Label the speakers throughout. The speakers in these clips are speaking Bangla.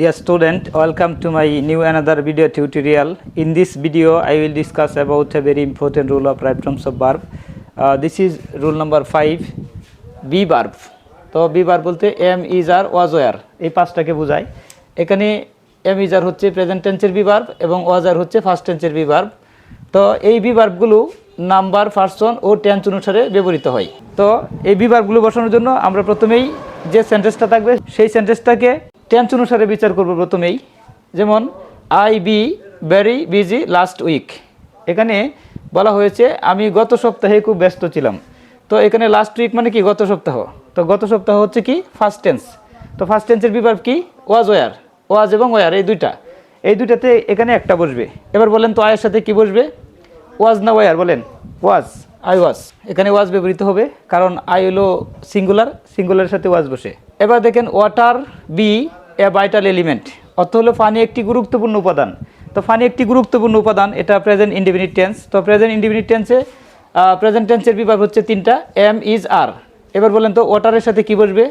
Speaker 1: Dear student, welcome to my new another video tutorial. In this video, I will discuss about a very important rule of right forms of verb. This is rule number 5, be verb. তো বি ভার্ব বলতে am is are was were এই পাঁচটাকে বোঝায়। এখানে এম ইজ আর হচ্ছে প্রেজেন্ট টেন্সের বি ভার্ব এবং ওয়াজ আর হচ্ছে ফার্স্ট টেন্সের বি ভার্ব। তো এই বি ভার্বগুলো নাম্বার, পারসন ও টেন্স অনুসারে ব্যবহৃত হয়। তো এই বি ভার্বগুলো বসানোর জন্য আমরা প্রথমেই যে সেন্টেন্সটা থাকবে সেই সেন্টেন্সটাকে টেন্স অনুসারে বিচার করব প্রথমেই। যেমন I be very busy last week, এখানে বলা হয়েছে আমি গত সপ্তাহে খুব ব্যস্ত ছিলাম। তো এখানে লাস্ট উইক মানে কি গত সপ্তাহ, তো গত সপ্তাহ হচ্ছে কি ফার্স্ট টেন্স। তো ফার্স্ট টেন্সের বি ভার্ব কি ওয়াজ ওয়ার, ওয়াজ এবং ওয়ার এই দুইটাতে এখানে একটা বসবে। এবার বলেন তো আয়ের সাথে কি বসবে, ওয়াজ না ওয়ার? বলেন ওয়াজ, আই ওয়াজ। এখানে ওয়াজ ব্যবহৃত হবে কারণ আই হলো সিঙ্গুলার, সিঙ্গুলারের সাথে ওয়াজ বসে। এবার দেখেন water be a vital element, অর্থ হলো পানি একটি গুরুত্বপূর্ণ উপাদান। তো পানি একটি গুরুত্বপূর্ণ উপাদান, এটা প্রেজেন্ট ইনডেফিনিট টেন্স। তো প্রেজেন্ট ইনডেফিনিট টেন্সে প্রেজেন্ট টেন্সের বিভাগ হচ্ছে তিনটা, এম ইজ আর। এবার বলেন তো ওয়াটারের সাথে কি বসবে,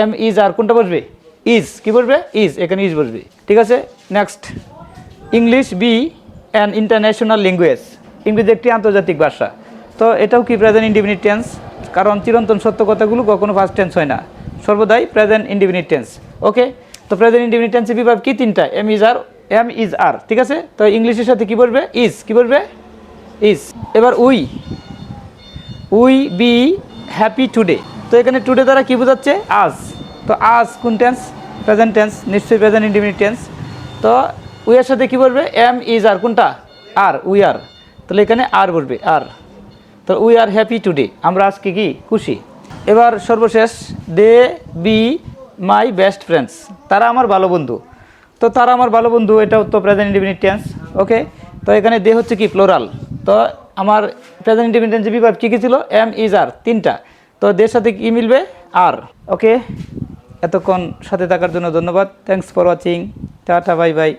Speaker 1: এম ইজ আর কোনটা বসবে, ইজ। কি বসবে, ইজ, এখানে ইজ বসবে। ঠিক আছে, next English be an international language, ইংরেজি একটি আন্তর্জাতিক ভাষা। তো এটাও কি প্রেজেন্ট ইনডেফিনিট টেন্স, কারণ চিরন্তন সত্য কথাগুলো কখনো ফার্স্ট টেন্স হয় না, সর্বদাই প্রেজেন্ট ইনডেফিনিট টেন্স। ওকে, তো প্রেজেন্ট ইনডেফিনিট টেন্সের বিভাগ কি তিনটা, am is are, am is are. ঠিক আছে, তো ইংলিশের সাথে কি বসবে, ইজ। কি বসবে, ইজ। এবার উই বি হ্যাপি টুডে, তো এখানে টুডে দ্বারা কি বোঝাচ্ছে, আজ। তো আজ কোন টেন্স, প্রেজেন্ট টেন্স, নিশ্চয়ই প্রেজেন্ট ইনডেফিনিট টেন্স। তো উইয়ের সাথে কি বলবে, এম ইজ আর কোনটা, আর, উই আর। তাহলে এখানে আর বলবে, আর। তো উই আর হ্যাপি টুডে, আমরা আজকে কি খুশি। এবার সর্বশেষ দে বি মাই বেস্ট ফ্রেন্ডস, তারা আমার ভালো বন্ধু। তো তারা আমার ভালো বন্ধু, এটাও তো প্রেজেন্ট ইনডেফিনিট টেন্স। ওকে, তো এখানে দে হচ্ছে কি প্লোরাল। তো আমার প্রেজেন্ট ইনডেফিনিট টেন্সের বিভাগ কী কী ছিল, এম ইজ আর, তিনটা। তো দের সাথে কি মিলবে, আর। ওকে, এতক্ষণ সাথে থাকার জন্য ধন্যবাদ। Thanks for watching, tata, bye bye.